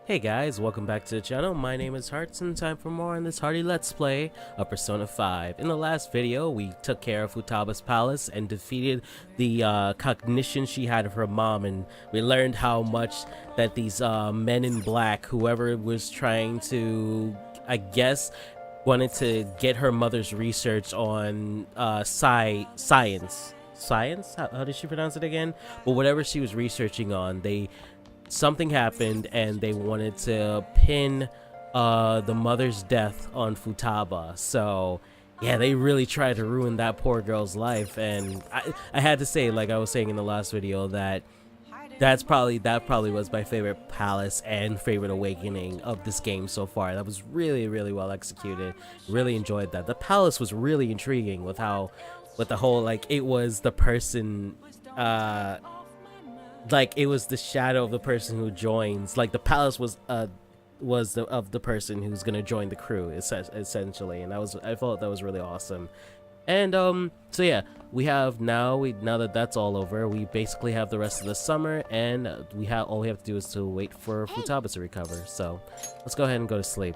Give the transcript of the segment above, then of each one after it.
Hey guys, welcome back to the channel. My name is Hearts and time for more on this Hearty Let's Play of Persona 5. In the last video, we took care of Futaba's palace and defeated the cognition she had of her mom, and we learned how much that these men in black, whoever was trying to, I guess, wanted to get her mother's research on science. Science? How did she pronounce it again? But whatever she was researching on, something happened and they wanted to pin the mother's death on Futaba. So yeah, they really tried to ruin that poor girl's life, and I had to say, like I was saying in the last video, that probably was my favorite palace and favorite awakening of this game so far. That was really well executed. Really enjoyed that. The palace was really intriguing with the whole, like, it was the person like it was the shadow of the person who joins. Like the palace was of the person who's gonna join the crew, essentially, and I thought that was really awesome. And so yeah, now that that's all over, we basically have the rest of the summer, and all we have to do is to wait for Futaba to recover. So let's go ahead and go to sleep.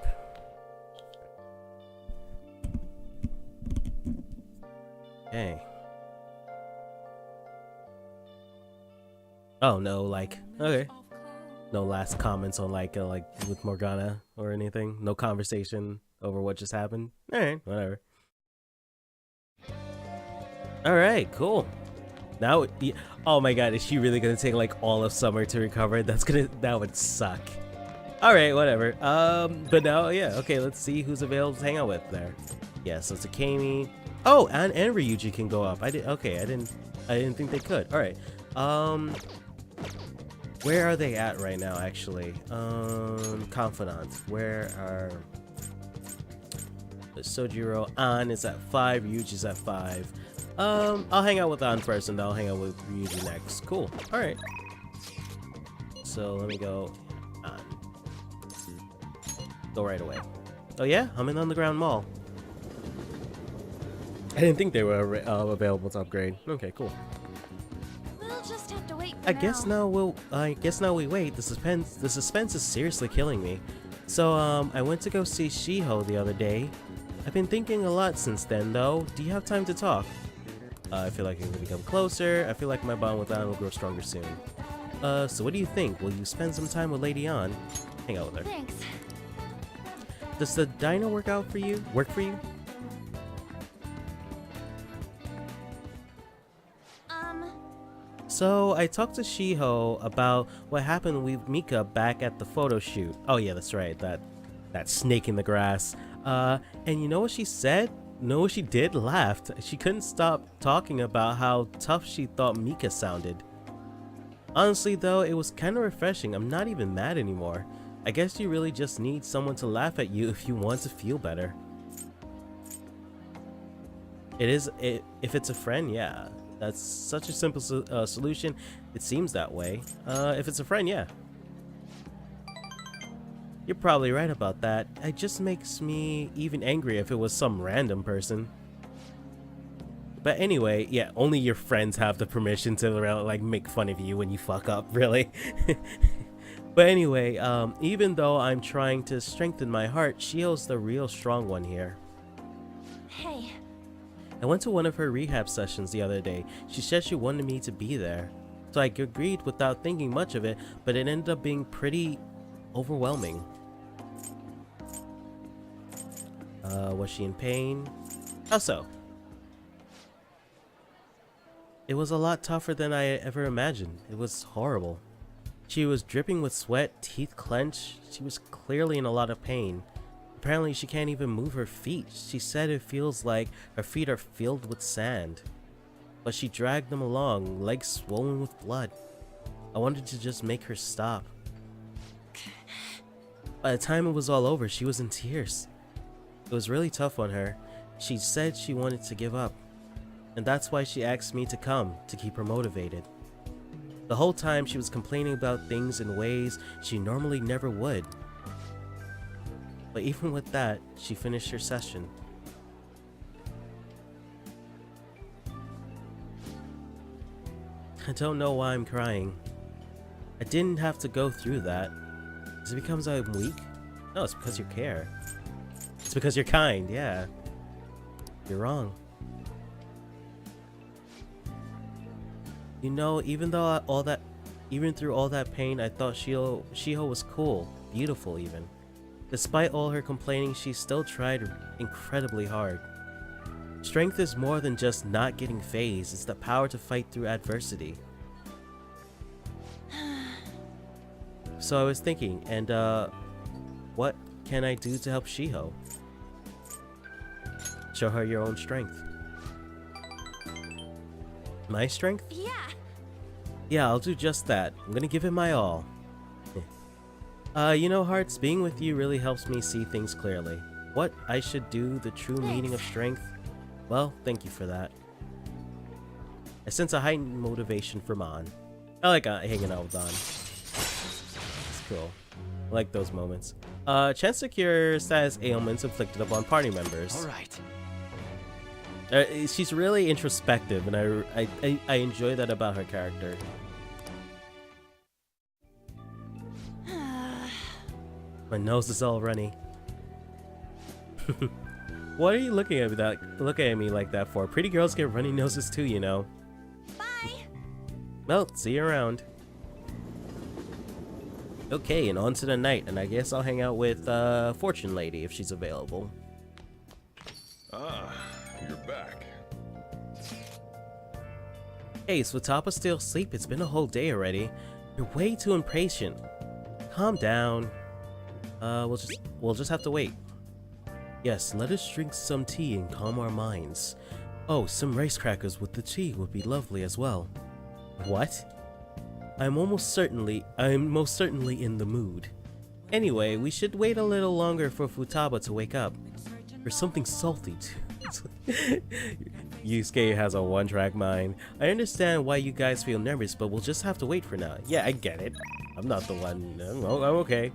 Okay. Oh no, like, okay. No last comments on like with Morgana or anything? No conversation over what just happened? Alright, whatever. Alright, cool. Now, oh my god, is she really gonna take like all of summer to recover? That would suck. Alright, whatever. But now, yeah, okay, let's see who's available to hang out with there. Yeah, so Takemi. Oh, and Ryuji can go up. I didn't think they could. Alright. Where are they at right now, actually? Confidant. Where are... Sojiro? An is at 5, Ryuji's at 5. I'll hang out with An first, and I'll hang out with Ryuji next. Cool. Alright. So, let me go... An. Go right away. Oh yeah? I'm in Underground Mall. I didn't think they were available to upgrade. Okay, cool. I guess now we wait. The suspense is seriously killing me. So I went to go see Shiho the other day. I've been thinking a lot since then, though. Do you have time to talk? I feel like it will become closer. I feel like my bond with Anne will grow stronger soon. So what do you think? Will you spend some time with Lady Anne? Hang out with her. Thanks. Does the dino work for you? So I talked to Shiho about what happened with Mika back at the photo shoot. Oh yeah, that's right, that snake in the grass. And you know what she said? No, what she did? Laughed. She couldn't stop talking about how tough she thought Mika sounded. Honestly though, it was kind of refreshing. I'm not even mad anymore. I guess you really just need someone to laugh at you if you want to feel better. If it's a friend, yeah. That's such a simple solution. It seems that way. If it's a friend, yeah. You're probably right about that. It just makes me even angry if it was some random person. But anyway, yeah, only your friends have the permission to like make fun of you when you fuck up, really. But anyway, even though I'm trying to strengthen my heart, Shio's the real strong one here. Hey. I went to one of her rehab sessions the other day. She said she wanted me to be there. So I agreed without thinking much of it, but it ended up being pretty overwhelming. Was she in pain? How so? It was a lot tougher than I ever imagined. It was horrible. She was dripping with sweat, teeth clenched. She was clearly in a lot of pain. Apparently she can't even move her feet. She said it feels like her feet are filled with sand. But she dragged them along, legs swollen with blood. I wanted to just make her stop. By the time it was all over, she was in tears. It was really tough on her. She said she wanted to give up. And that's why she asked me to come, to keep her motivated. The whole time she was complaining about things in ways she normally never would. But even with that, she finished her session. I don't know why I'm crying. I didn't have to go through that. Is it because I'm weak? No, it's because you care. It's because you're kind, yeah. You're wrong. You know, even through all that pain, I thought Shiho was cool, beautiful even. Despite all her complaining, she still tried incredibly hard. Strength is more than just not getting phased, it's the power to fight through adversity. So I was thinking, and what can I do to help Shiho? Show her your own strength. My strength? Yeah. Yeah, I'll do just that. I'm gonna give it my all. You know, Hearts, being with you really helps me see things clearly. What I should do, the true meaning of strength? Well, thank you for that. I sense a heightened motivation for Mon. I like hanging out with Don. It's cool. I like those moments. Chance to cure status ailments inflicted upon party members. Alright. She's really introspective, and I enjoy that about her character. My nose is all runny. What are you looking at me like that for? Pretty girls get runny noses too, you know. Bye. Well, see you around. Okay, and on to the night, and I guess I'll hang out with Fortune Lady if she's available. Ah, you're back. Hey, is Futaba still asleep? It's been a whole day already. You're way too impatient. Calm down. We'll just have to wait. Yes, let us drink some tea and calm our minds. Oh, some rice crackers with the tea would be lovely as well. What? I'm most certainly in the mood. Anyway, we should wait a little longer for Futaba to wake up. There's something salty too. Yusuke has a one-track mind. I understand why you guys feel nervous, but we'll just have to wait for now. Yeah, I get it. I'm not the one. I'm okay.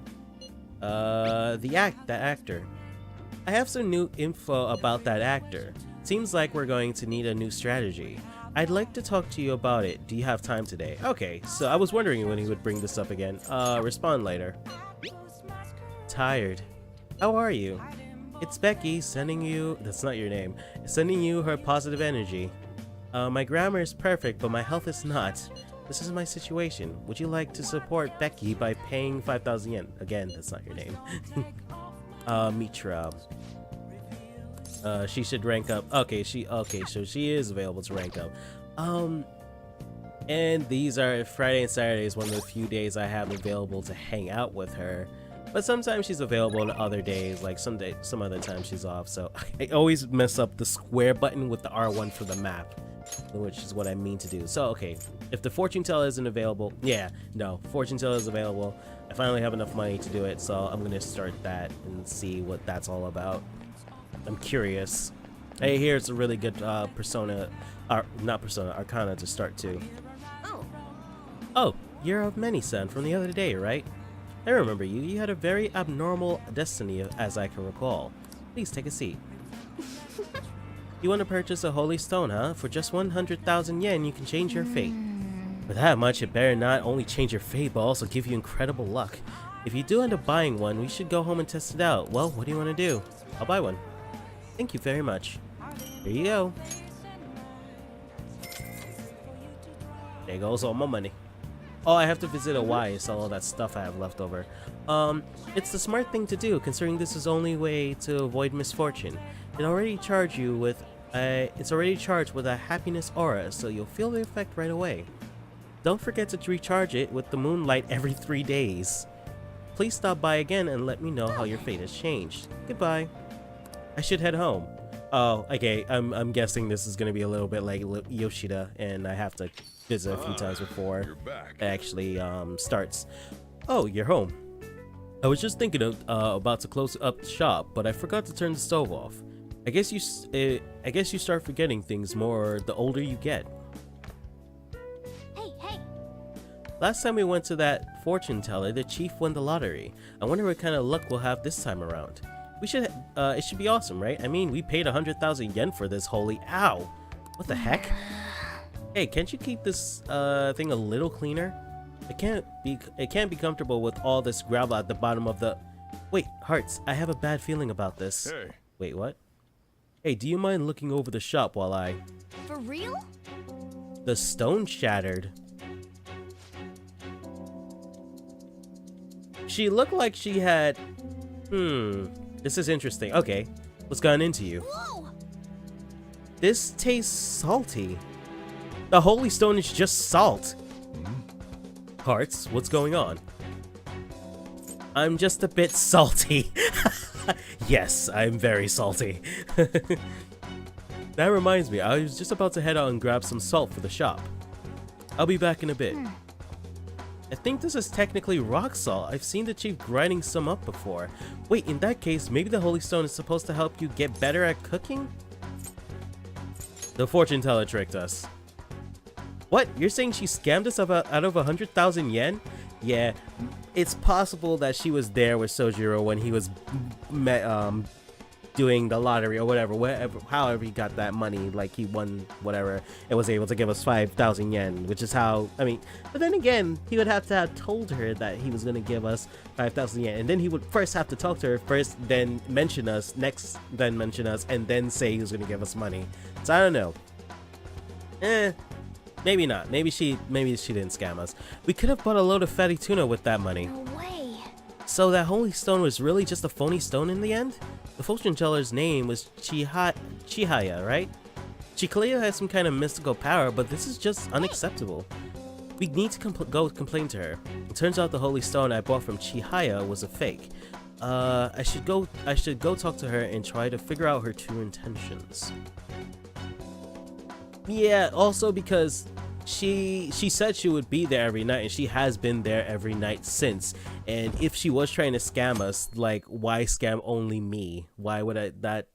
That actor. I have some new info about that actor. Seems like we're going to need a new strategy. I'd like to talk to you about it. Do you have time today? Okay, so I was wondering when he would bring this up again. Respond later. Tired. How are you? It's Becky sending you, that's not your name, sending you her positive energy. My grammar is perfect, but my health is not. This is my situation. Would you like to support Becky by paying 5,000 yen? Again, that's not your name. Mitra. She should rank up. Okay, so she is available to rank up. And these are Friday and Saturday is one of the few days I have available to hang out with her. But sometimes she's available on other days, like some other time she's off. So I always mess up the square button with the R1 for the map, which is what I mean to do. So okay, if the fortune teller isn't available, fortune teller is available. I finally have enough money to do it, so I'm gonna start that and see what that's all about. I'm curious. Hey, here's a really good Arcana to start too. Oh, you're of Many-san from the other day, right? I remember you. You had a very abnormal destiny, as I can recall. Please take a seat. You want to purchase a holy stone, huh? For just 100,000 yen, you can change your fate. For that much, it better not only change your fate, but also give you incredible luck. If you do end up buying one, we should go home and test it out. Well, what do you want to do? I'll buy one. Thank you very much. Here you go. There goes all my money. Oh, I have to visit a Y and sell all that stuff I have left over. It's the smart thing to do, considering this is the only way to avoid misfortune. It's already charged with a happiness aura, so you'll feel the effect right away. Don't forget to recharge it with the moonlight every 3 days. Please stop by again and let me know how your fate has changed. Goodbye. I should head home. Oh, okay. I'm guessing this is gonna be a little bit like Yoshida, and I have to visit a few times before it actually starts. Oh, you're home. I was just thinking of about to close up the shop, but I forgot to turn the stove off. I guess you start forgetting things more the older you get. Hey. Last time we went to that fortune teller, the chief won the lottery. I wonder what kind of luck we'll have this time around. We should, it should be awesome, right? I mean, we paid 100,000 yen for this holy, ow! What the heck? Hey, can't you keep this, thing a little cleaner? It can't be comfortable with all this gravel at the bottom of the... Wait, Hearts, I have a bad feeling about this. Hey. Wait, what? Hey, do you mind looking over the shop while I... For real? The stone shattered. She looked like she had... This is interesting. Okay, what's gone into you? Whoa! This tastes salty. The holy stone is just salt. Hearts, what's going on? I'm just a bit salty. Yes, I'm very salty. That reminds me, I was just about to head out and grab some salt for the shop. I'll be back in a bit. I think this is technically rock salt. I've seen the chief grinding some up before. Wait, in that case, maybe the holy stone is supposed to help you get better at cooking? The fortune teller tricked us. What? You're saying she scammed us out of 100,000 yen? Yeah, it's possible that she was there with Sojiro when he was doing the lottery or whatever, however he got that money, like he won whatever, and was able to give us 5,000 yen, which is how, I mean, but then again, he would have to have told her that he was going to give us 5,000 yen, and then he would first have to talk to her first, then mention us, next, then mention us, and then say he was going to give us money. So I don't know. Maybe not. Maybe she didn't scam us. We could have bought a load of fatty tuna with that money. No way. So that holy stone was really just a phony stone in the end? The fortune teller's name was Chihaya, right? She clearly has some kind of mystical power, but this is just unacceptable. We need to go complain to her. It turns out the holy stone I bought from Chihaya was a fake. I should go talk to her and try to figure out her true intentions. Yeah, also because she said she would be there every night, and she has been there every night since. And if she was trying to scam us, like, why scam only me? Why would that?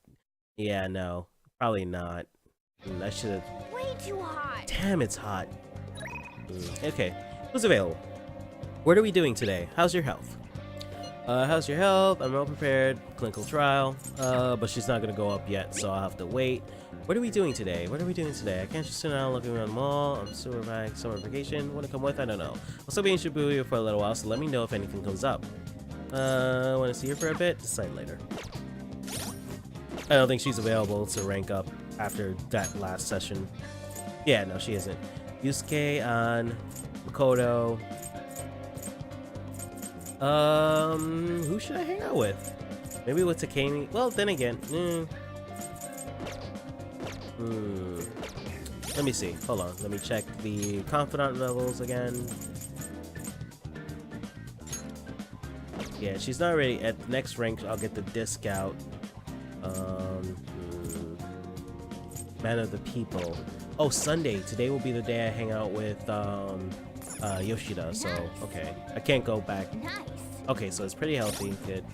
Yeah, no, probably not. I should have. Way too hot. Damn, it's hot. Okay, who's available? What are we doing today? How's your health? How's your health? I'm well prepared. Clinical trial. But she's not gonna go up yet, so I'll have to wait. What are we doing today? I can't just sit down looking around the mall. I'm summer vacation. Wanna come with? I don't know. I'll still be in Shibuya for a little while, so let me know if anything comes up. Wanna see her for a bit? Decide later. I don't think she's available to rank up after that last session. Yeah, no, she isn't. Yusuke on Makoto. Who should I hang out with? Maybe with Takemi? Well, then again, let me see. Hold on. Let me check the confidant levels again. Yeah, she's not ready. At the next rank, I'll get the disc out. Man of the People. Oh, Sunday. Today will be the day I hang out with Yoshida. So, okay. I can't go back. Nice. Okay, so it's pretty healthy. Good.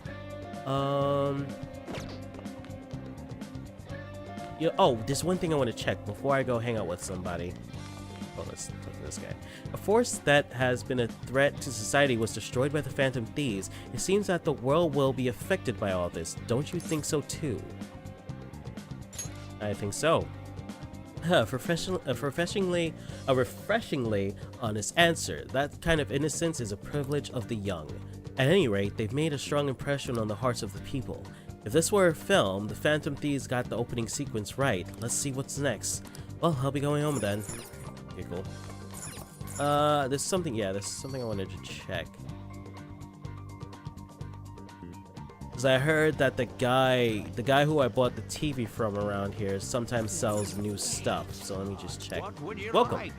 Yeah, oh, there's one thing I want to check before I go hang out with somebody. Oh, let's talk to this guy. A force that has been a threat to society was destroyed by the Phantom Thieves. It seems that the world will be affected by all this. Don't you think so too? I think so. A refreshingly honest answer. That kind of innocence is a privilege of the young. At any rate, they've made a strong impression on the hearts of the people. If this were a film, the Phantom Thieves got the opening sequence right. Let's see what's next. Well, I'll be going home then. Okay, cool. There's something I wanted to check. Because I heard that the guy who I bought the TV from around here sometimes sells new stuff. So let me just check. Welcome. Like?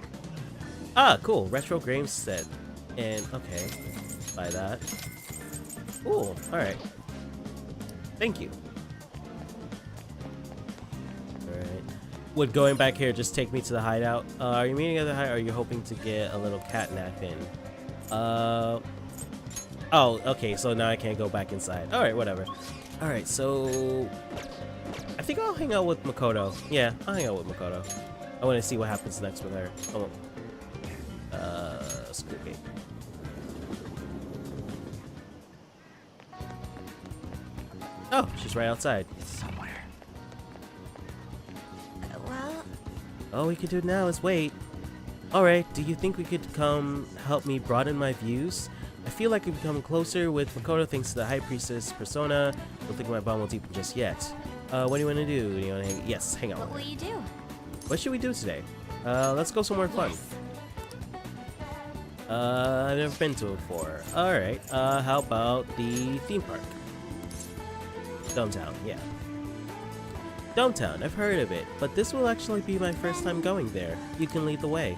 Ah, cool. Retro game set. And, okay. Buy that. Cool. Alright. Thank you. Alright. Would going back here just take me to the hideout? Are you meeting at the hideout, or are you hoping to get a little cat nap in? Oh, okay, so now I can't go back inside. Alright, whatever. Alright, so... I think I'll hang out with Makoto. Yeah, I'll hang out with Makoto. I want to see what happens next with her. Oh. Squid Gate. Oh, she's right outside. It's somewhere. Well, All we can do now is wait. Alright, do you think we could come help me broaden my views? I feel like I've become closer with Makoto thanks to the High Priestess persona. Don't think my bond will deepen just yet. What do you want to do? Do you want to hang? Yes, hang out What with will her. you do? What should we do today? Let's go somewhere fun. Yes. I've never been to it before. Alright, how about the theme park? Downtown, yeah. Downtown, I've heard of it, but this will actually be my first time going there. You can lead the way.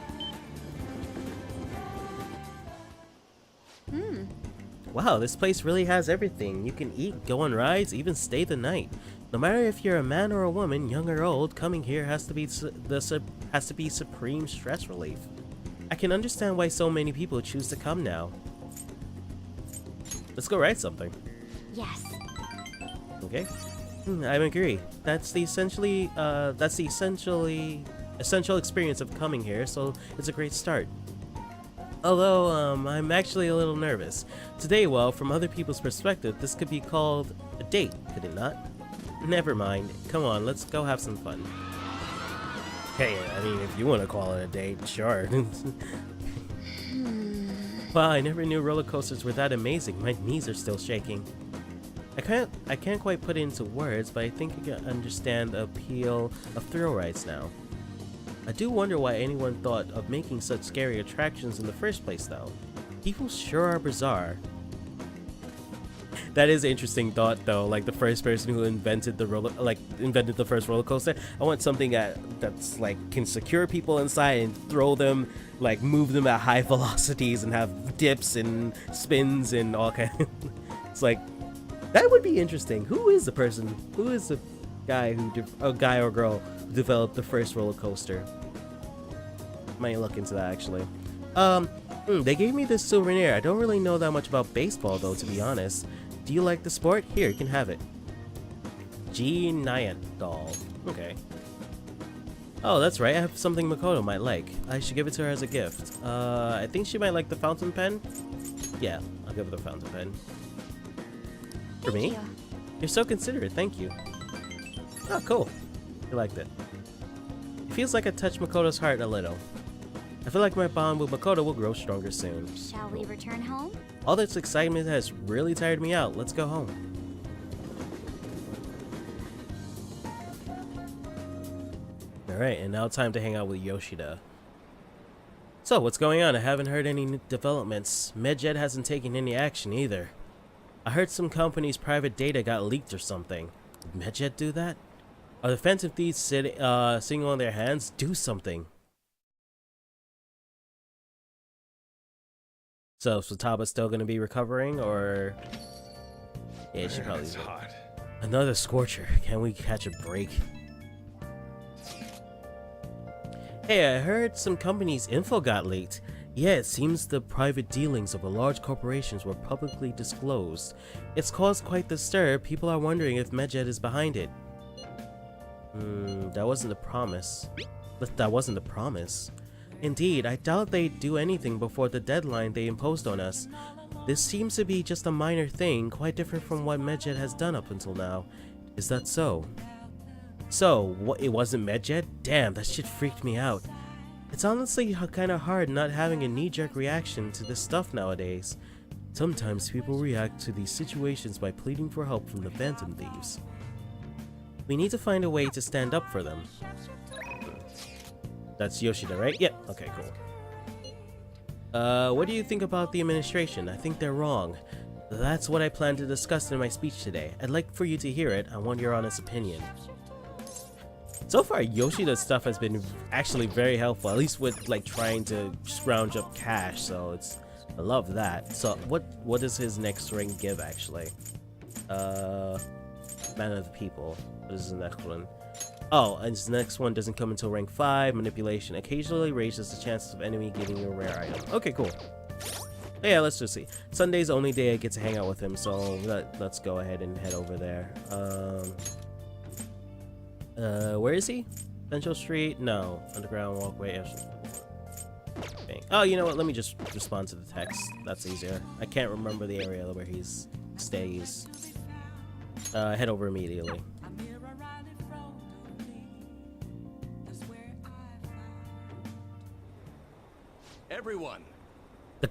Wow, this place really has everything. You can eat, go on rides, even stay the night. No matter if you're a man or a woman, young or old, coming here has to be supreme stress relief. I can understand why so many people choose to come now. Let's go ride something. Yes. Okay. I agree. That's the essential experience of coming here, so it's a great start. Although, I'm actually a little nervous. Today, well, from other people's perspective, this could be called a date, could it not? Never mind. Come on, let's go have some fun. Hey, I mean, if you want to call it a date, sure. Wow, I never knew roller coasters were that amazing. My knees are still shaking. I can't quite put it into words, but I think I can understand the appeal of thrill rides now. I do wonder why anyone thought of making such scary attractions in the first place, though. People sure are bizarre. That is an interesting thought, though. Like the first person who invented the first roller coaster. I want something that's like can secure people inside and throw them, like move them at high velocities and have dips and spins and all kind. It's like that would be interesting. Who is the person? Who is the guy a guy or girl who developed the first roller coaster? Might look into that actually. They gave me this souvenir. I don't really know that much about baseball though, to be honest. Do you like the sport? Here, you can have it. G Nyan doll. Okay. Oh, that's right. I have something Makoto might like. I should give it to her as a gift. I think she might like the fountain pen. Yeah, I'll give her the fountain pen. For me? Thank you. You're so considerate. Thank you. Oh, cool. You liked it. It feels like I touched Makoto's heart a little. I feel like my bond with Makoto will grow stronger soon. Shall we return home? All this excitement has really tired me out. Let's go home. Alright, and now time to hang out with Yoshida. So, what's going on? I haven't heard any new developments. Medjet hasn't taken any action either. I heard some company's private data got leaked or something. Did Medjet do that? Are the Phantom Thieves sitting on their hands? Do something. So, Futaba's still gonna be recovering, or... Yeah, she probably It's will. hot. Another scorcher. Can we catch a break? Hey, I heard some company's info got leaked. Yeah, it seems the private dealings of a large corporations were publicly disclosed. It's caused quite the stir. People are wondering if Medjet is behind it. That wasn't the promise. That wasn't the promise. Indeed, I doubt they'd do anything before the deadline they imposed on us. This seems to be just a minor thing, quite different from what Medjet has done up until now. Is that so? So, what, it wasn't Medjet? Damn, that shit freaked me out. It's honestly kinda hard not having a knee-jerk reaction to this stuff nowadays. Sometimes people react to these situations by pleading for help from the Phantom Thieves. We need to find a way to stand up for them. That's Yoshida, right? Yep. Okay, cool. What do you think about the administration? I think they're wrong. That's what I plan to discuss in my speech today. I'd like for you to hear it. I want your honest opinion. So far, Yoshida's stuff has been actually very helpful, at least with like trying to scrounge up cash, so I love that. So what does his next rank give actually? Man of the People. What is the next one? Oh, and his next one doesn't come until rank 5. Manipulation occasionally raises the chances of enemy getting a rare item. Okay, cool. Yeah, let's just see. Sunday's the only day I get to hang out with him, so let's go ahead and head over there. Where is he? Central Street? No. Underground walkway. Oh, you know what? Let me just respond to the text. That's easier. I can't remember the area where he stays. Head over immediately. everyone. The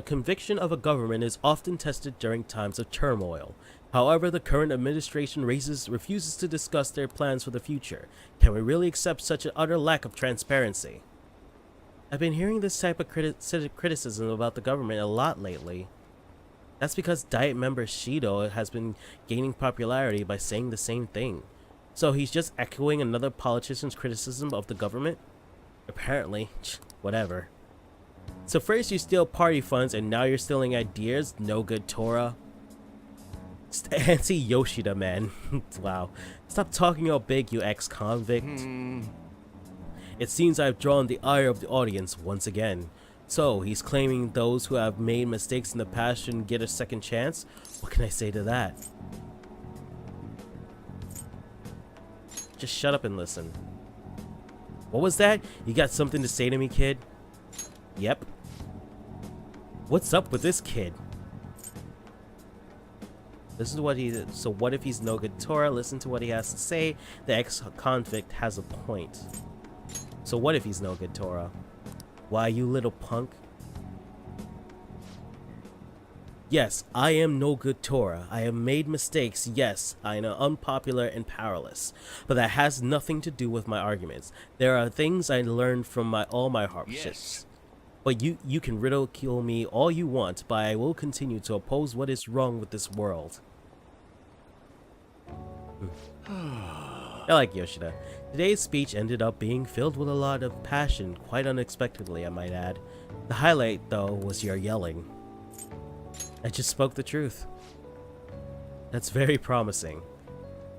conviction of a government is often tested during times of turmoil. However, the current administration refuses to discuss their plans for the future. Can we really accept such an utter lack of transparency? I've been hearing this type of criticism about the government a lot lately. That's because Diet member Shido has been gaining popularity by saying the same thing. So he's just echoing another politician's criticism of the government? Apparently. Whatever. So first you steal party funds and now you're stealing ideas? No good, Tora. Anti-Yoshida, man. Wow. Stop talking all big, you ex-convict. It seems I've drawn the ire of the audience once again. So, he's claiming those who have made mistakes in the past shouldn't get a second chance? What can I say to that? Just shut up and listen. What was that? You got something to say to me, kid? Yep. What's up with this kid? Listen to what he... So what if he's no good, Tora? Listen to what he has to say. The ex-convict has a point. So what if he's no good, Tora? Why, you little punk? Yes, I am no good, Tora. I have made mistakes. Yes, I am unpopular and powerless. But that has nothing to do with my arguments. There are things I learned from all my hardships. Yes. But you can ridicule me all you want, but I will continue to oppose what is wrong with this world. I like Yoshida. Today's speech ended up being filled with a lot of passion, quite unexpectedly, I might add. The highlight, though, was your yelling. I just spoke the truth. That's very promising.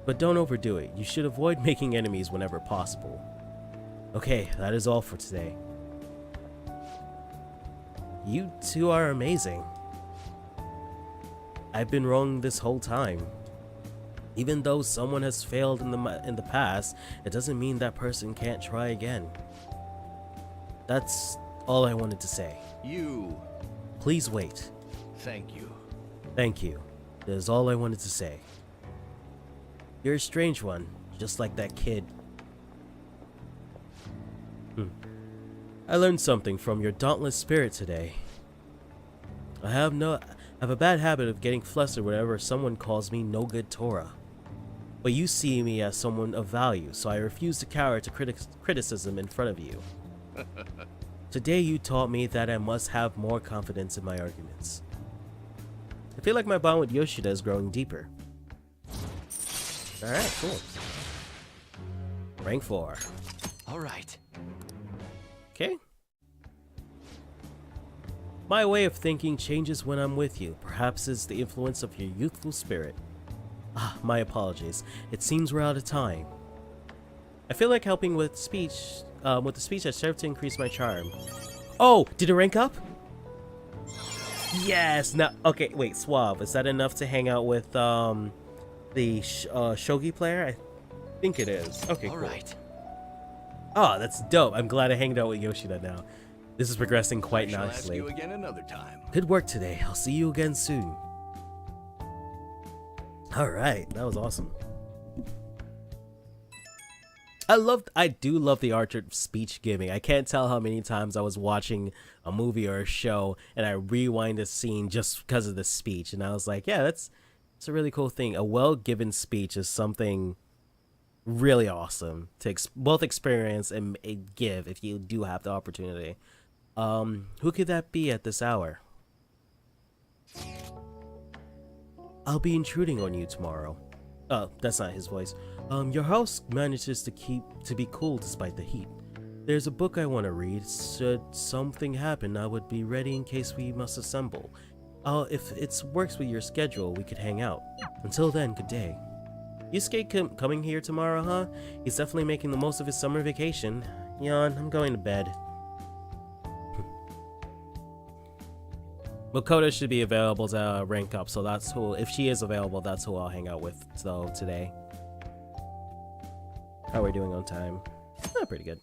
But don't overdo it. You should avoid making enemies whenever possible. Okay, that is all for today. You two are amazing. I've been wrong this whole time. Even though someone has failed in the past, it doesn't mean that person can't try again. That's all I wanted to say. You. Please wait. Thank you. Thank you. That is all I wanted to say. You're a strange one, just like that kid. I learned something from your dauntless spirit today. I have a bad habit of getting flustered whenever someone calls me no good Tora. But you see me as someone of value, so I refuse to cower to criticism in front of you. Today you taught me that I must have more confidence in my arguments. I feel like my bond with Yoshida is growing deeper. Alright, cool. Rank 4. All right. Okay. My way of thinking changes when I'm with you. Perhaps it's the influence of your youthful spirit. Ah, my apologies. It seems we're out of time. I feel like helping with the speech has served to increase my charm. Oh, did it rank up? Yes. Now, okay, wait, Suave. Is that enough to hang out with the shogi player? I think it is. Okay, All cool. right. Oh, that's dope. I'm glad I hanged out with Yoshida now. This is progressing quite I shall nicely. ask you again another time. Good work today. I'll see you again soon. Alright, that was awesome. I do love the Archer speech giving. I can't tell how many times I was watching a movie or a show and I rewind a scene just because of the speech. And I was like, yeah, that's a really cool thing. A well-given speech is something really awesome to both experience and give if you do have the opportunity. Who could that be at this hour? I'll be intruding on you tomorrow. Oh, that's not his voice. Your house manages to be cool despite the heat. There's a book I want to read. Should something happen, I would be ready in case we must assemble. If it works with your schedule, we could hang out. Until then, good day. Yusuke coming here tomorrow, huh? He's definitely making the most of his summer vacation. Yawn, I'm going to bed. Makoto should be available to rank up, so that's who, if she is available, that's who I'll hang out with today. How are we doing on time? Pretty good.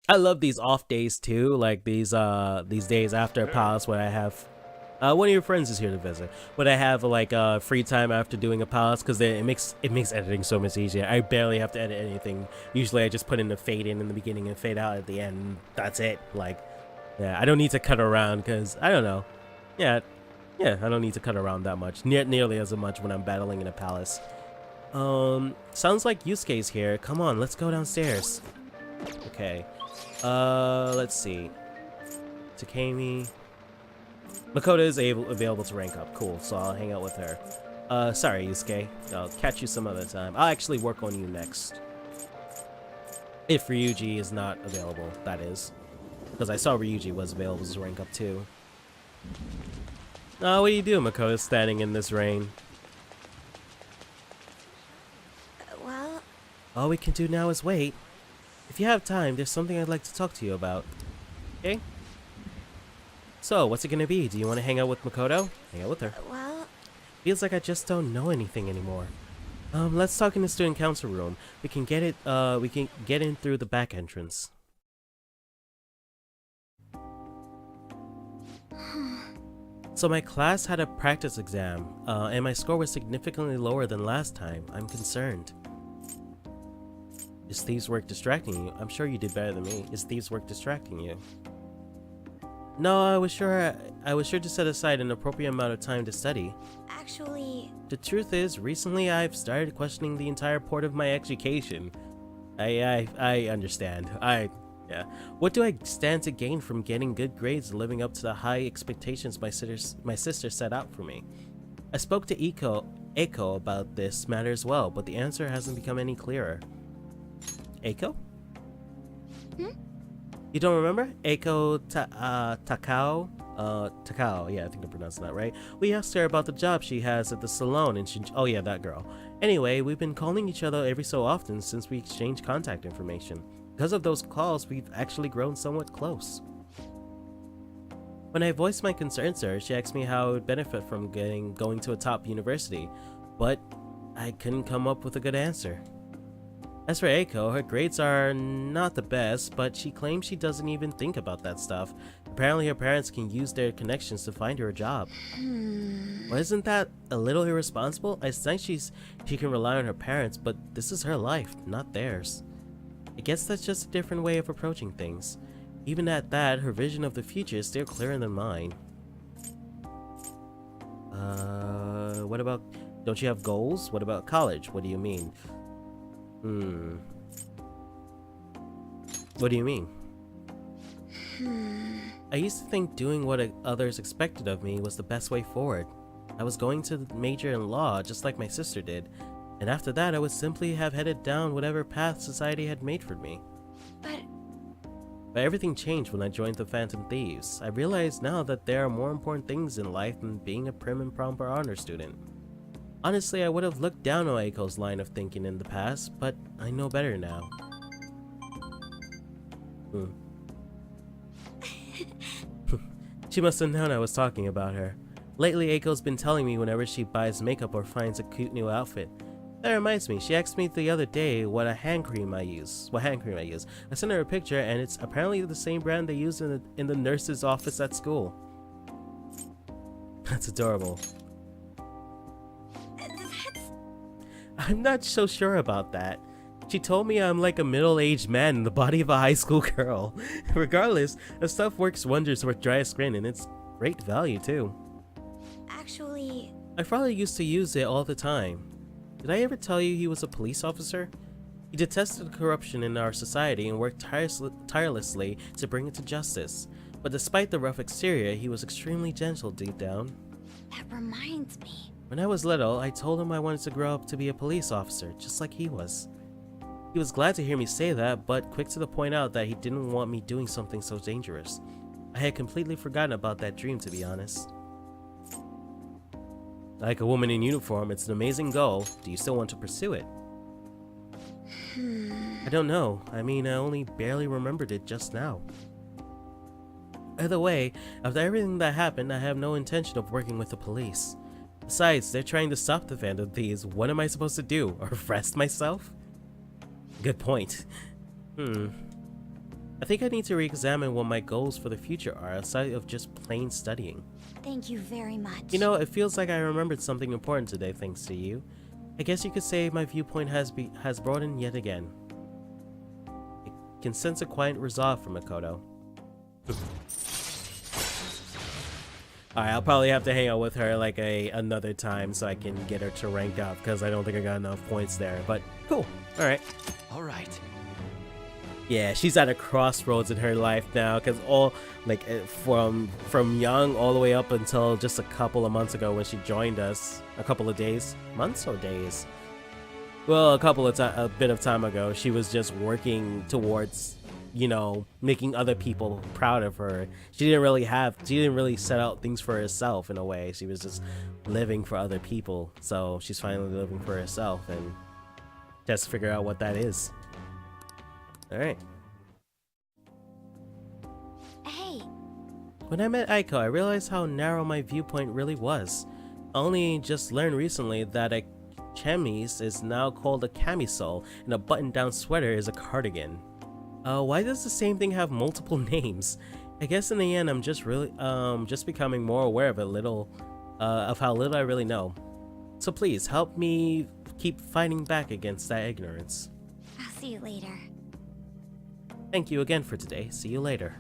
I love these off days too, like these days after Palace where I have One of your friends is here to visit. Would I have like free time after doing a palace? Because it makes editing so much easier. I barely have to edit anything. Usually I just put in the fade in the beginning and fade out at the end. And that's it. Like, yeah, I don't need to cut around because I don't know. Yeah, I don't need to cut around that much. Nearly as much when I'm battling in a palace. Sounds like Yusuke's here. Come on, let's go downstairs. Okay. Let's see. Takemi. Makoto is available to rank up. Cool, so I'll hang out with her. Sorry, Yusuke. I'll catch you some other time. I'll actually work on you next. If Ryuji is not available, that is. Because I saw Ryuji was available to rank up too. Oh, what do you do, Makoto, standing in this rain? Well, All we can do now is wait. If you have time, there's something I'd like to talk to you about. Okay? So, what's it gonna be? Do you want to hang out with Makoto? Hang out with her. well, Feels like I just don't know anything anymore. Let's talk in the student council room. We can get in through the back entrance. So my class had a practice exam, and my score was significantly lower than last time. I'm concerned. Is thieves' work distracting you? I'm sure you did better than me. Is thieves' work distracting you? No, I was sure to set aside an appropriate amount of time to study. actually, The truth is, recently I've started questioning the entire port of my education. I understand. Yeah. What do I stand to gain from getting good grades and living up to the high expectations my sister set out for me? I spoke to Eiko about this matter as well, but the answer hasn't become any clearer. Eiko? You don't remember? Eiko Takao? Takao, yeah, I think I'm pronouncing that right. We asked her about the job she has at the salon and oh yeah, that girl. Anyway, we've been calling each other every so often since we exchanged contact information. Because of those calls, we've actually grown somewhat close. When I voiced my concerns to her, she asked me how I would benefit from going to a top university, but I couldn't come up with a good answer. As for Eiko, her grades are not the best, but she claims she doesn't even think about that stuff. Apparently her parents can use their connections to find her a job. Well, isn't that a little irresponsible? I think she can rely on her parents, but this is her life, not theirs. I guess that's just a different way of approaching things. Even at that, her vision of the future is still clearer than mine. What about... Don't you have goals? What about college? What do you mean? What do you mean? I used to think doing what others expected of me was the best way forward. I was going to major in law, just like my sister did. And after that, I would simply have headed down whatever path society had made for me. But everything changed when I joined the Phantom Thieves. I realize now that there are more important things in life than being a prim and proper honor student. Honestly, I would have looked down on Eiko's line of thinking in the past, but I know better now. She must have known I was talking about her. Lately, Eiko's been telling me whenever she buys makeup or finds a cute new outfit. That reminds me, she asked me the other day what hand cream I use. I sent her a picture, and it's apparently the same brand they use in the nurse's office at school. That's adorable. I'm not so sure about that. She told me I'm like a middle-aged man in the body of a high school girl. Regardless, the stuff works wonders for dry skin, and it's great value too. actually, My father used to use it all the time. Did I ever tell you he was a police officer? He detested corruption in our society and worked tirelessly to bring it to justice. But despite the rough exterior, he was extremely gentle deep down. that reminds me. When I was little, I told him I wanted to grow up to be a police officer, just like he was. He was glad to hear me say that, but quick to point out that he didn't want me doing something so dangerous. I had completely forgotten about that dream, to be honest. Like a woman in uniform, it's an amazing goal. Do you still want to pursue it? I don't know. I mean, I only barely remembered it just now. Either way, after everything that happened, I have no intention of working with the police. Besides, they're trying to stop the Phantom Thieves. What am I supposed to do? Arrest myself? Good point. I think I need to re-examine what my goals for the future are aside of just plain studying. Thank you very much. You know, it feels like I remembered something important today thanks to you. I guess you could say my viewpoint has broadened yet again. I can sense a quiet resolve from Makoto. Alright, I'll probably have to hang out with her like another time so I can get her to rank up because I don't think I got enough points there. But cool. Alright. All right. Yeah, she's at a crossroads in her life now because all like from young all the way up until just a couple of months ago when she joined us, a couple of days, months or days. Well, a bit of time ago, she was just working towards, you know, making other people proud of her. She didn't really set out things for herself in a way. She was just living for other people. So she's finally living for herself and just figure out what that is. Alright. Hey, When I met Aiko, I realized how narrow my viewpoint really was. I only just learned recently that a chemise is now called a camisole and a button-down sweater is a cardigan. Why does the same thing have multiple names? I guess in the end I'm just becoming more aware of of how little I really know. So please help me keep fighting back against that ignorance. I'll see you later. Thank you again for today. See you later.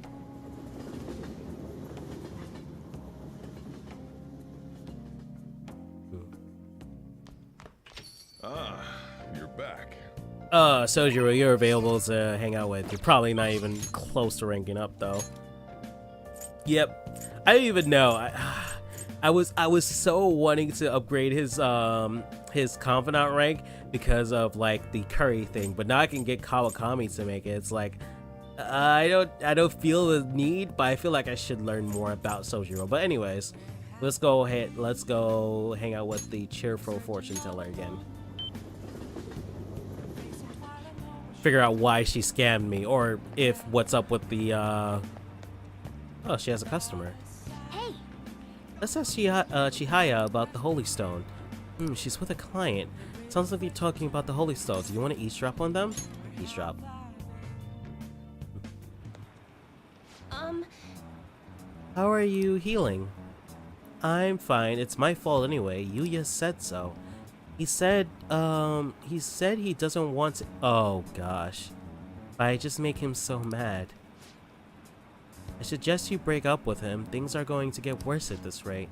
Ah, you're back. Sojiro, you're available to hang out with. You're probably not even close to ranking up though. Yep. I don't even know. I was so wanting to upgrade his confidant rank because of like the curry thing, but now I can get Kawakami to make it. It's like I don't feel the need, but I feel like I should learn more about Sojiro. But anyways, let's go hang out with the cheerful fortune teller again. Figure out why she scammed me, or if what's up with the oh, she has a customer. Hey, Let's ask Chihaya about the Holy Stone. She's with a client. Sounds like they're talking about the Holy Stone. Do you want to eavesdrop on them? Eavesdrop. How are you healing? I'm fine. It's my fault anyway. Yuya said so. He said he doesn't want to— oh gosh. I just make him so mad. I suggest you break up with him. Things are going to get worse at this rate.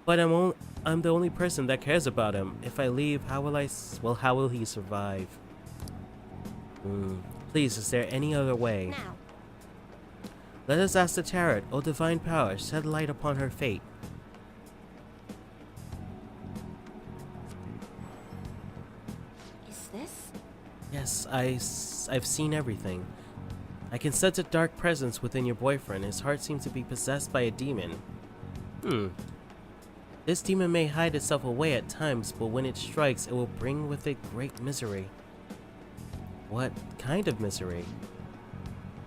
But I'm the only person that cares about him. If I leave, how will he survive? Please, is there any other way? now. Let us ask the Tarot. O divine power, shed light upon her fate. Is this? Yes, I've seen everything. I can sense a dark presence within your boyfriend. His heart seems to be possessed by a demon. This demon may hide itself away at times, but when it strikes, it will bring with it great misery. What kind of misery?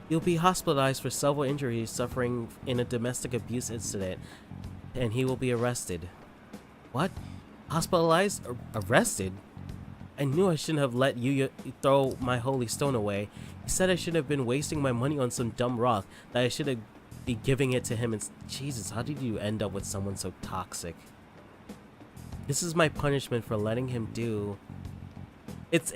You'll be hospitalized for several injuries suffering in a domestic abuse incident, and he will be arrested. What? Hospitalized? Arrested? I knew I shouldn't have let you throw my holy stone away. He said I shouldn't have been wasting my money on some dumb rock, that I should have be giving it to him. And Jesus, how did you end up with someone so toxic? This is my punishment for letting him do. It's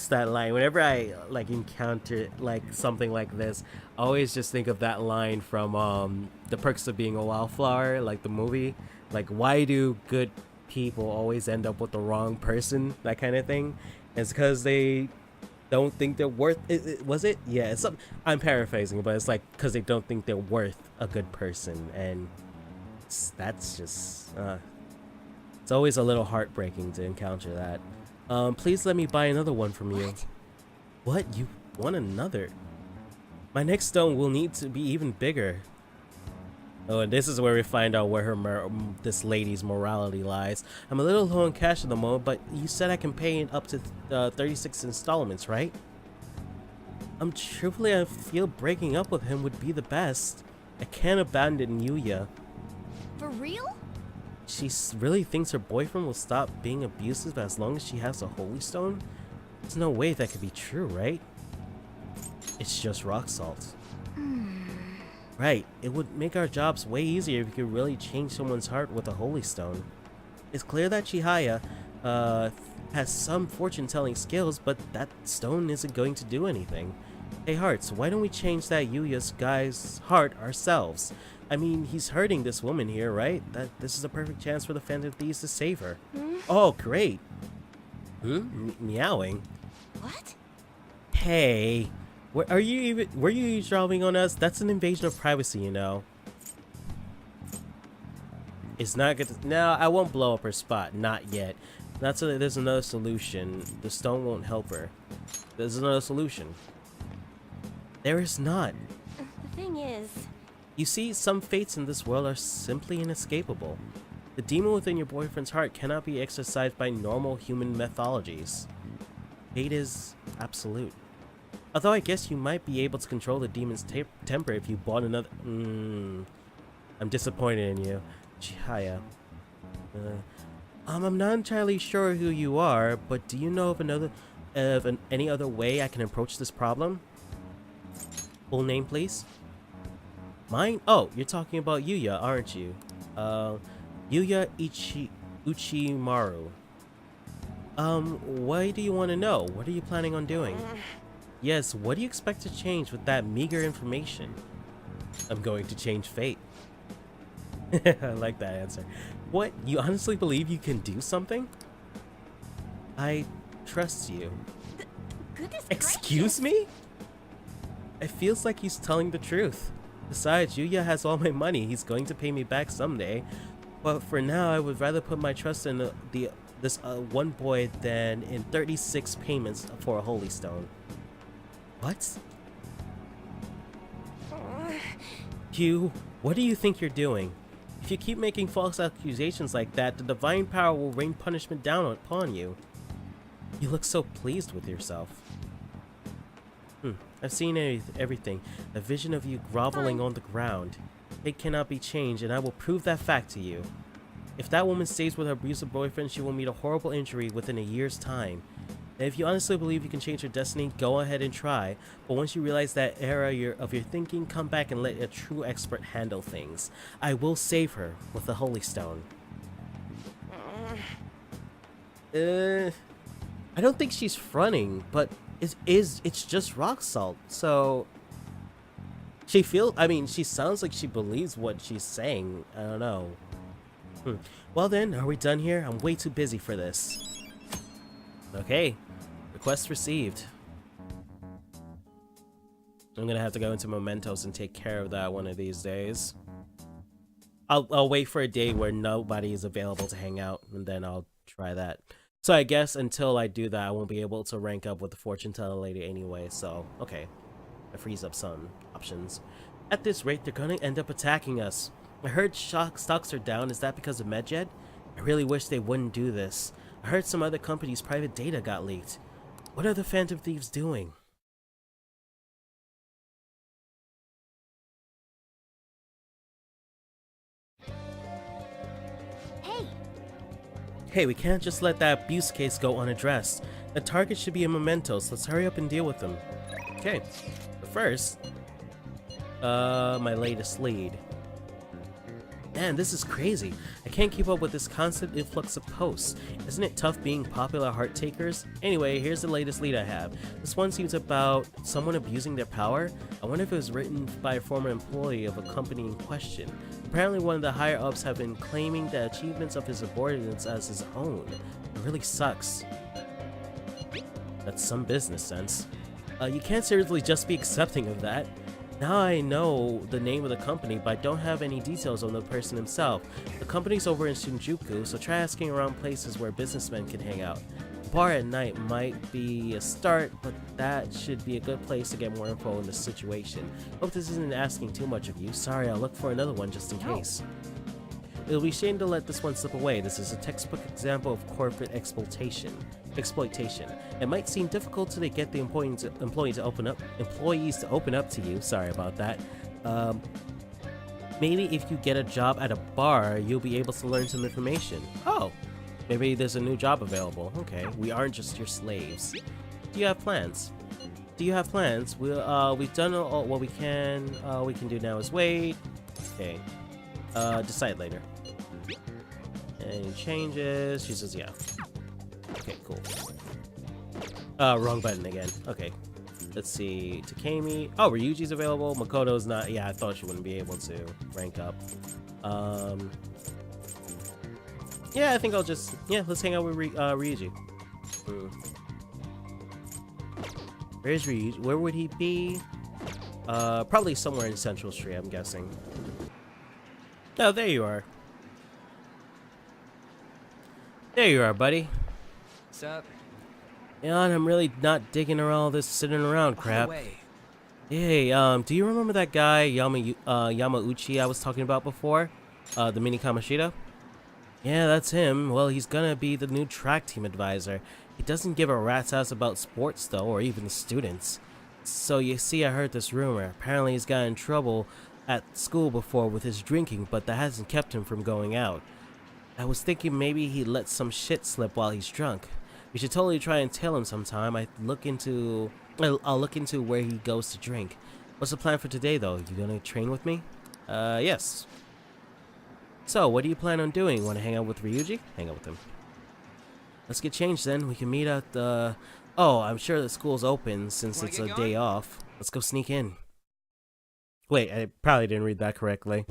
that line. Whenever I like encounter like something like this, I always just think of that line from The Perks of Being a Wildflower, like the movie. Like, why do good people always end up with the wrong person? That kind of thing. It's because they don't think they're worth it. Was it? Yeah, it's I'm paraphrasing, but it's like because they don't think they're worth a good person, and that's just it's always a little heartbreaking to encounter that. Please let me buy another one from you. What? You want another? My next stone will need to be even bigger. Oh, and this is where we find out where this lady's morality lies. I'm a little low on cash at the moment, but you said I can pay in up to 36 installments, right? Truthfully, I feel breaking up with him would be the best. I can't abandon Yuya. For real? She really thinks her boyfriend will stop being abusive as long as she has a holy stone? There's no way that could be true, right? It's just rock salt. Right, it would make our jobs way easier if you could really change someone's heart with a holy stone. It's clear that Chihaya has some fortune-telling skills, but that stone isn't going to do anything. Hey Hearts, why don't we change that Yuya's guy's heart ourselves? I mean, he's hurting this woman here, right? This is a perfect chance for the Phantom Thieves to save her. Oh, great. Meowing. What? Hey, were you eavesdropping on us? That's an invasion of privacy, you know. It's not good to, no, I won't blow up her spot, not yet. Not so that there's another solution. The stone won't help her. There's another solution. There is not. The thing is... You see, some fates in this world are simply inescapable. The demon within your boyfriend's heart cannot be exorcised by normal human methodologies. Fate is absolute. Although I guess you might be able to control the demon's temper if you bought another... I'm disappointed in you. Chihaya. I'm not entirely sure who you are, but do you know of any other way I can approach this problem? Full name, please? Mine? Oh, you're talking about Yuya, aren't you? Yuya Uchimaru. Why do you want to know? What are you planning on doing? Yes, what do you expect to change with that meager information? I'm going to change fate. I like that answer. What? You honestly believe you can do something? I trust you. Goodness Excuse me? It feels like he's telling the truth. Besides, Yuya has all my money. He's going to pay me back someday. But for now, I would rather put my trust in this one boy than in 36 payments for a holy stone. What? Hugh, what do you think you're doing? If you keep making false accusations like that, the divine power will rain punishment down upon you. You look so pleased with yourself. I've seen everything. A vision of you groveling on the ground. It cannot be changed, and I will prove that fact to you. If that woman stays with her abusive boyfriend, she will meet a horrible injury within a year's time. And if you honestly believe you can change her destiny, go ahead and try. But once you realize that error of your thinking, come back and let a true expert handle things. I will save her with the holy stone. I don't think she's fronting, but it's just rock salt. So she sounds like she believes what she's saying. I don't know. Well then, are we done here? I'm way too busy for this. Okay, request received. I'm gonna have to go into Mementos and take care of that one of these days. I'll wait for a day where nobody is available to hang out, and then I'll try that. So I guess until I do that, I won't be able to rank up with the fortune teller lady anyway, so okay. I freeze up some options. At this rate, they're gonna end up attacking us. I heard stocks are down. Is that because of Medjed? I really wish they wouldn't do this. I heard some other company's private data got leaked. What are the Phantom Thieves doing? Hey, we can't just let that abuse case go unaddressed. The target should be in Mementos. Let's hurry up and deal with them. Okay, but first, my latest lead. Man, this is crazy. I can't keep up with this constant influx of posts. Isn't it tough being popular heart takers? Anyway, here's the latest lead I have. This one seems about someone abusing their power. I wonder if it was written by a former employee of a company in question. Apparently one of the higher ups have been claiming the achievements of his subordinates as his own. It really sucks. That's some business sense. You can't seriously just be accepting of that. Now I know the name of the company, but I don't have any details on the person himself. The company's over in Shinjuku, so try asking around places where businessmen can hang out. A bar at night might be a start, but that should be a good place to get more info on the situation. Hope this isn't asking too much of you. Sorry, I'll look for another one just in case. It'll be a shame to let this one slip away. This is a textbook example of corporate exploitation. It might seem difficult to get the employees to open up to you. Sorry about that. Maybe if you get a job at a bar, you'll be able to learn some information. Oh, maybe there's a new job available. Okay, we aren't just your slaves. Do you have plans? do you have plans? We've done all what we can. All we can do now is wait. Okay. Decide later. Any changes? She says yeah. Okay, cool. Wrong button again. Okay. Let's see. Takemi. Oh, Ryuji's available. Makoto's not. Yeah, I thought she wouldn't be able to rank up. Yeah, I think I'll just. Yeah, let's hang out with Ryuji. Where's Ryuji? Where would he be? Probably somewhere in Central Street, I'm guessing. Oh, there you are. There you are, buddy. What's up? Yeah, I'm really not digging around all this sitting around crap. Hey, do you remember that guy Yamauchi I was talking about before? The mini Kamoshida? Yeah, that's him. Well, he's gonna be the new track team advisor. He doesn't give a rat's ass about sports though, or even the students. So you see, I heard this rumor. Apparently he's got in trouble at school before with his drinking, but that hasn't kept him from going out. I was thinking maybe he let some shit slip while he's drunk. We should totally try and tail him sometime. I'll look into where he goes to drink. What's the plan for today though? You gonna train with me? Yes. So, what do you plan on doing? Want to hang out with Ryuji? Hang out with him. Let's get changed then. We can meet at the... Oh, I'm sure the school's open since it's a day off. Let's go sneak in. Wait, I probably didn't read that correctly.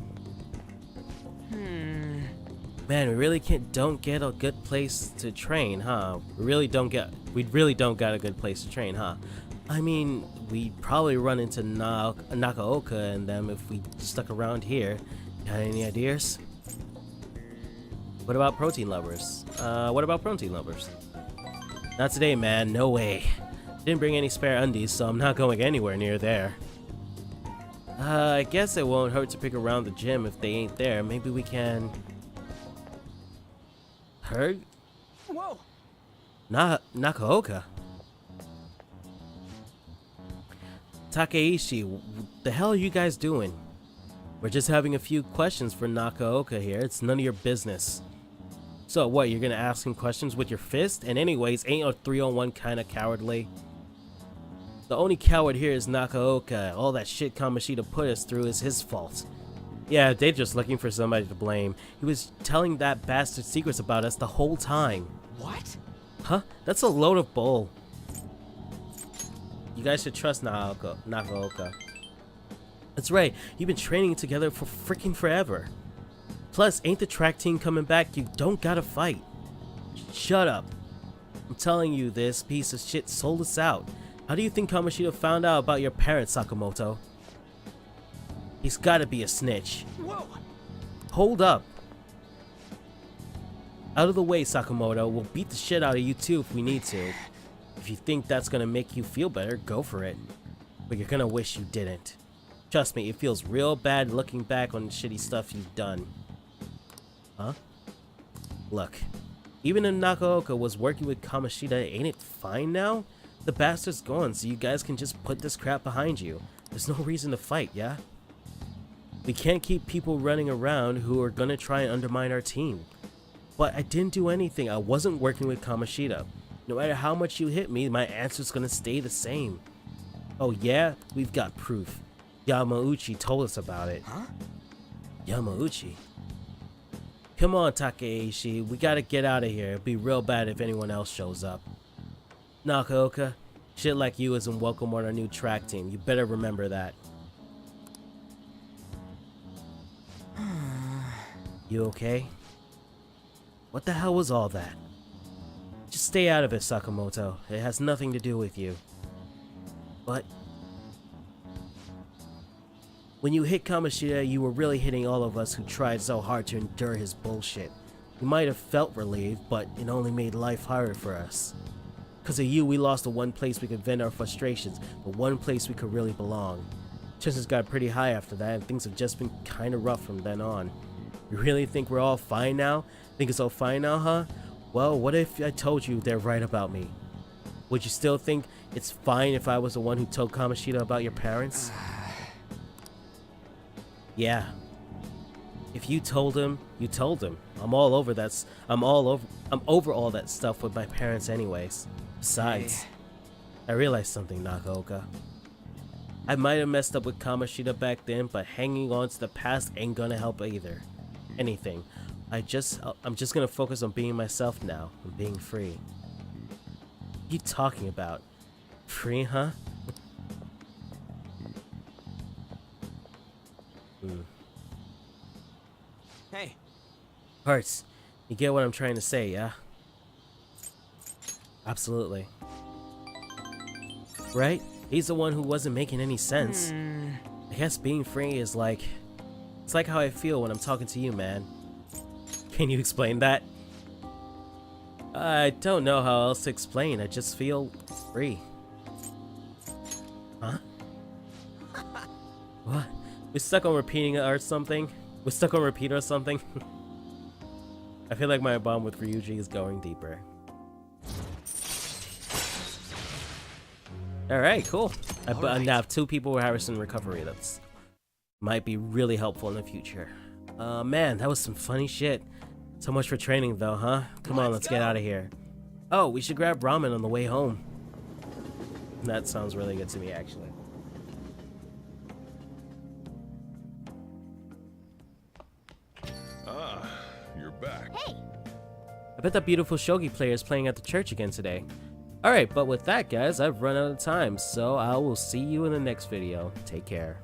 Man, we really don't get a good place to train, huh? We really don't got a good place to train, huh? I mean, we'd probably run into Nakaoka and them if we stuck around here. Got any ideas? What about protein lovers? Not today, man. No way. Didn't bring any spare undies, so I'm not going anywhere near there. I guess it won't hurt to pick around the gym if they ain't there. Maybe we can... Heard? Whoa! Nakaoka. Takeishi, the hell are you guys doing? We're just having a few questions for Nakaoka here. It's none of your business. So what, you're gonna ask him questions with your fist? And anyways, ain't a 3-on-1 kinda cowardly? The only coward here is Nakaoka. All that shit Kamoshida put us through is his fault. Yeah, they're just looking for somebody to blame. He was telling that bastard secrets about us the whole time. What? Huh? That's a load of bull. You guys should trust Nakaoka. That's right, you've been training together for freaking forever. Plus, ain't the track team coming back? You don't gotta fight. Shut up. I'm telling you, this piece of shit sold us out. How do you think Kamoshida found out about your parents, Sakamoto? He's gotta be a snitch. Whoa! Hold up. Out of the way, Sakamoto. We'll beat the shit out of you too if we need to. If you think that's gonna make you feel better, go for it. But you're gonna wish you didn't. Trust me, it feels real bad looking back on the shitty stuff you've done. Huh? Look, even if Nakaoka was working with Kamoshida, ain't it fine now? The bastard's gone, so you guys can just put this crap behind you. There's no reason to fight, yeah? We can't keep people running around who are gonna try and undermine our team. But I didn't do anything. I wasn't working with Kamoshida. No matter how much you hit me, my answer's gonna stay the same. Oh yeah? We've got proof. Yamauchi told us about it. Huh? Yamauchi? Come on, Takeishi. We gotta get out of here. It'd be real bad if anyone else shows up. Nakaoka, shit like you isn't welcome on our new track team. You better remember that. You okay? What the hell was all that? Just stay out of it, Sakamoto. It has nothing to do with you. But when you hit Kamoshida, you were really hitting all of us who tried so hard to endure his bullshit. You might have felt relieved, but it only made life harder for us. Because of you, we lost the one place we could vent our frustrations, the one place we could really belong. Chances got pretty high after that, and things have just been kinda rough from then on. You really think we're all fine now? Think it's all fine now, huh? Well, what if I told you they're right about me? Would you still think it's fine if I was the one who told Kamoshida about your parents? Yeah. If you told him, you told him. I'm over all that stuff with my parents anyways. Besides, I realized something, Nagaoka. I might have messed up with Kamoshida back then, but hanging on to the past ain't gonna help either. Anything. I'm just gonna focus on being myself now and being free. What are you talking about? Free, huh? Hey, Hearts, you get what I'm trying to say, yeah? Absolutely. Right? He's the one who wasn't making any sense. I guess being free is like... It's like how I feel when I'm talking to you, man. Can you explain that? I don't know how else to explain. I just feel free. Huh? What? We're stuck on repeating it or something? We're stuck on repeat or something? I feel like my bond with Ryuji is going deeper. Alright, cool. I now have 2 people with Harrison recovery. That's might be really helpful in the future. Man, that was some funny shit. So much for training though, huh? Come on, let's get out of here. Oh, we should grab ramen on the way home. That sounds really good to me, actually. Ah, you're back. Hey, I bet that beautiful shogi player is playing at the church again today. Alright, but with that, guys, I've run out of time, so I will see you in the next video. Take care.